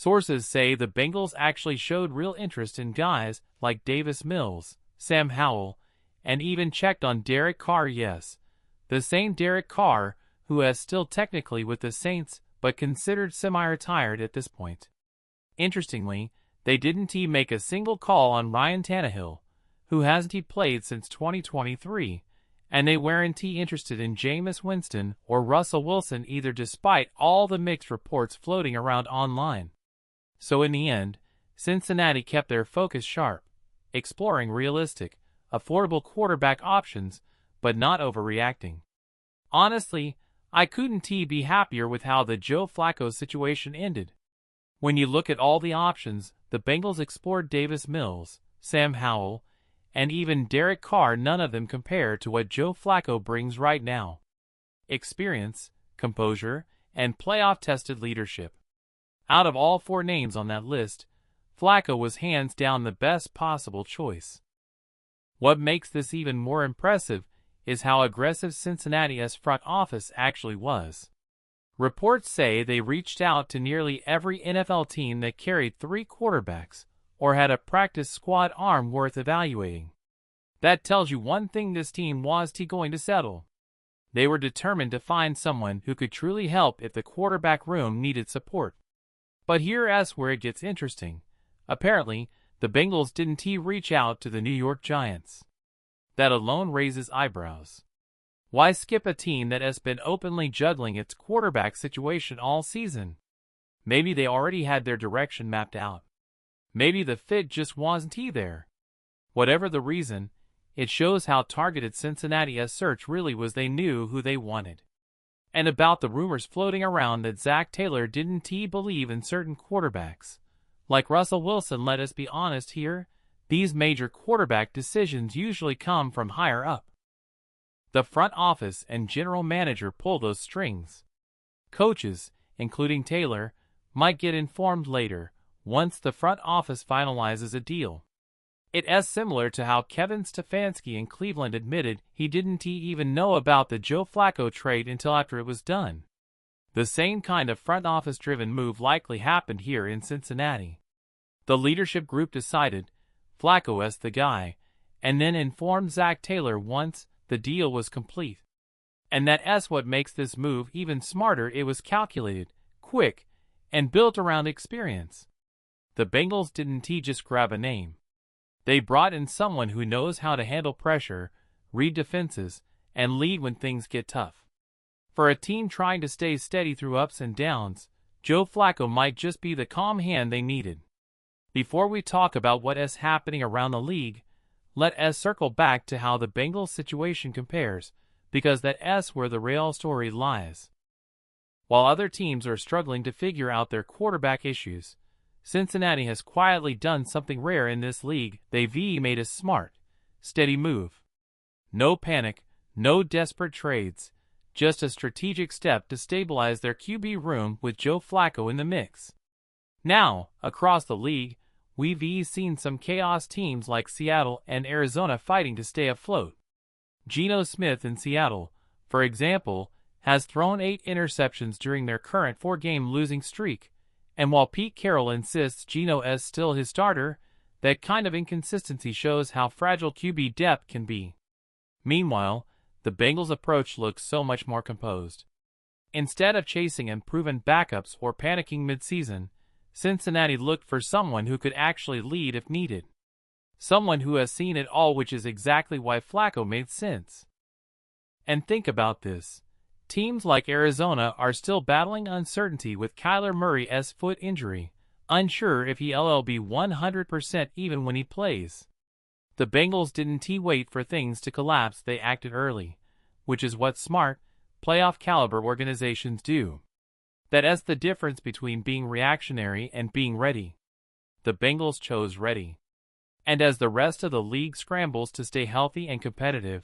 Sources say the Bengals actually showed real interest in guys like Davis Mills, Sam Howell, and even checked on Derek Carr. Yes, the same Derek Carr who is still technically with the Saints but considered semi-retired at this point. Interestingly, they didn't even make a single call on Ryan Tannehill, who hasn't played since 2023, and they weren't interested in Jameis Winston or Russell Wilson either, despite all the mixed reports floating around online. So in the end, Cincinnati kept their focus sharp, exploring realistic, affordable quarterback options, but not overreacting. Honestly, I couldn't be happier with how the Joe Flacco situation ended. When you look at all the options, the Bengals explored Davis Mills, Sam Howell, and even Derek Carr. None of them compare to what Joe Flacco brings right now. Experience, composure, and playoff-tested leadership. Out of all four names on that list, Flacco was hands down the best possible choice. What makes this even more impressive is how aggressive Cincinnati's front office actually was. Reports say they reached out to nearly every NFL team that carried 3 quarterbacks or had a practice squad arm worth evaluating. That tells you one thing: this team wasn't going to settle. They were determined to find someone who could truly help if the quarterback room needed support. But here's where it gets interesting. Apparently, the Bengals didn't reach out to the New York Giants. That alone raises eyebrows. Why skip a team that has been openly juggling its quarterback situation all season? Maybe they already had their direction mapped out. Maybe the fit just wasn't there. Whatever the reason, it shows how targeted Cincinnati's search really was. They knew who they wanted. And about the rumors floating around that Zach Taylor didn't believe in certain quarterbacks, like Russell Wilson, let us be honest here, these major quarterback decisions usually come from higher up. The front office and general manager pull those strings. Coaches, including Taylor, might get informed later, once the front office finalizes a deal. It is similar to how Kevin Stefanski in Cleveland admitted he didn't even know about the Joe Flacco trade until after it was done. The same kind of front office-driven move likely happened here in Cincinnati. The leadership group decided Flacco as the guy, and then informed Zach Taylor once the deal was complete. And that's what makes this move even smarter. It was calculated, quick, and built around experience. The Bengals didn't just grab a name. They brought in someone who knows how to handle pressure, read defenses, and lead when things get tough. For a team trying to stay steady through ups and downs, Joe Flacco might just be the calm hand they needed. Before we talk about what is happening around the league, let us circle back to how the Bengals situation compares, because that's where the real story lies. While other teams are struggling to figure out their quarterback issues, Cincinnati has quietly done something rare in this league. They've made a smart, steady move. No panic, no desperate trades, just a strategic step to stabilize their QB room with Joe Flacco in the mix. Now, across the league, we've seen some chaos teams like Seattle and Arizona fighting to stay afloat. Geno Smith in Seattle, for example, has thrown 8 interceptions during their current 4-game losing streak, and while Pete Carroll insists Geno is still his starter, that kind of inconsistency shows how fragile QB depth can be. Meanwhile, the Bengals' approach looks so much more composed. Instead of chasing unproven backups or panicking mid-season, Cincinnati looked for someone who could actually lead if needed. Someone who has seen it all, which is exactly why Flacco made sense. And think about this. Teams like Arizona are still battling uncertainty with Kyler Murray's foot injury, unsure if he'll be 100% even when he plays. The Bengals didn't wait for things to collapse. They acted early, which is what smart, playoff-caliber organizations do. That's the difference between being reactionary and being ready. The Bengals chose ready. And as the rest of the league scrambles to stay healthy and competitive,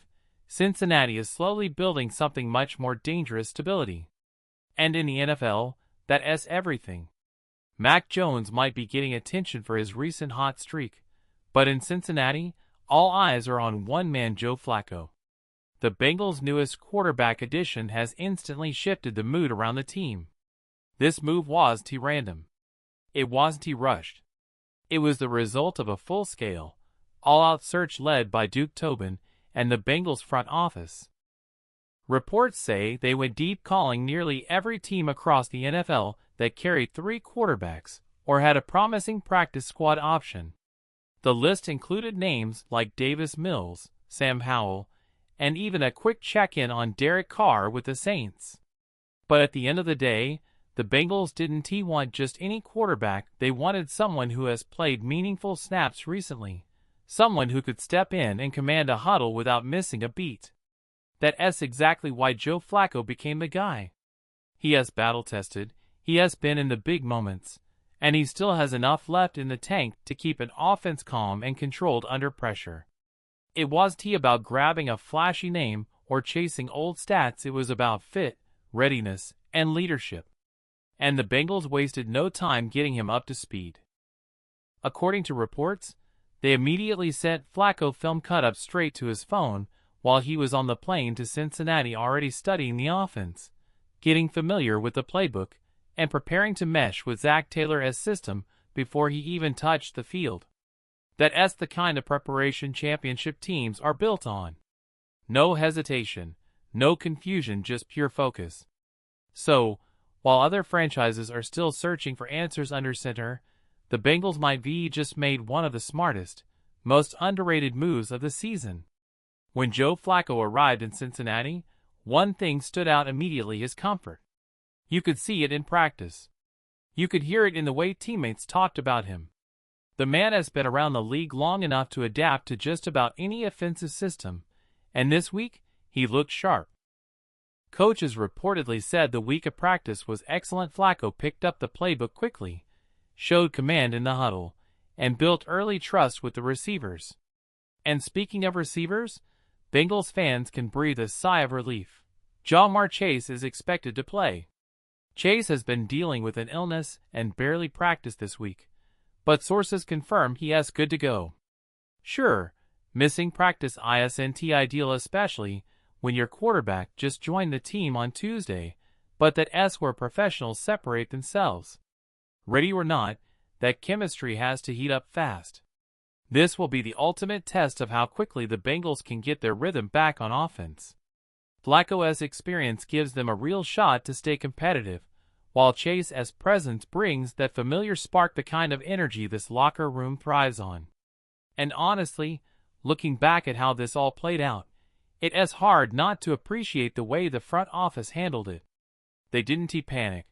Cincinnati is slowly building something much more dangerous: stability. And in the NFL, that's everything. Mac Jones might be getting attention for his recent hot streak, but in Cincinnati, all eyes are on one man: Joe Flacco. The Bengals' newest quarterback addition has instantly shifted the mood around the team. This move wasn't random. It wasn't rushed. It was the result of a full-scale, all-out search led by Duke Tobin and the Bengals front office. Reports say they went deep, calling nearly every team across the NFL that carried 3 quarterbacks or had a promising practice squad option. The list included names like Davis Mills, Sam Howell, and even a quick check-in on Derek Carr with the Saints. But at the end of the day, the Bengals didn't want just any quarterback. They wanted someone who has played meaningful snaps recently, someone who could step in and command a huddle without missing a beat. That's exactly why Joe Flacco became the guy. He has battle-tested, he has been in the big moments, and he still has enough left in the tank to keep an offense calm and controlled under pressure. It wasn't about grabbing a flashy name or chasing old stats. It was about fit, readiness, and leadership. And the Bengals wasted no time getting him up to speed. According to reports, they immediately sent Flacco film cut-ups straight to his phone while he was on the plane to Cincinnati, already studying the offense, getting familiar with the playbook, and preparing to mesh with Zach Taylor's system before he even touched the field. That's the kind of preparation championship teams are built on. No hesitation, no confusion, just pure focus. So, while other franchises are still searching for answers under center, the Bengals might be just made one of the smartest, most underrated moves of the season. When Joe Flacco arrived in Cincinnati, one thing stood out immediately: his comfort. You could see it in practice. You could hear it in the way teammates talked about him. The man has been around the league long enough to adapt to just about any offensive system, and this week, he looked sharp. Coaches reportedly said the week of practice was excellent. Flacco picked up the playbook quickly, showed command in the huddle, and built early trust with the receivers. And speaking of receivers, Bengals fans can breathe a sigh of relief. Ja'Marr Chase is expected to play. Chase has been dealing with an illness and barely practiced this week, but sources confirm he is good to go. Sure, missing practice isn't ideal, especially when your quarterback just joined the team on Tuesday, but that's where professionals separate themselves. Ready or not, that chemistry has to heat up fast. This will be the ultimate test of how quickly the Bengals can get their rhythm back on offense. Flacco's experience gives them a real shot to stay competitive, while Chase's presence brings that familiar spark, the kind of energy this locker room thrives on. And honestly, looking back at how this all played out, it is hard not to appreciate the way the front office handled it. They didn't panic.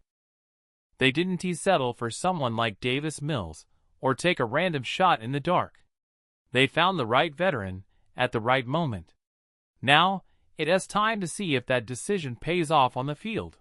They didn't settle for someone like Davis Mills, or take a random shot in the dark. They found the right veteran, at the right moment. Now, it is time to see if that decision pays off on the field.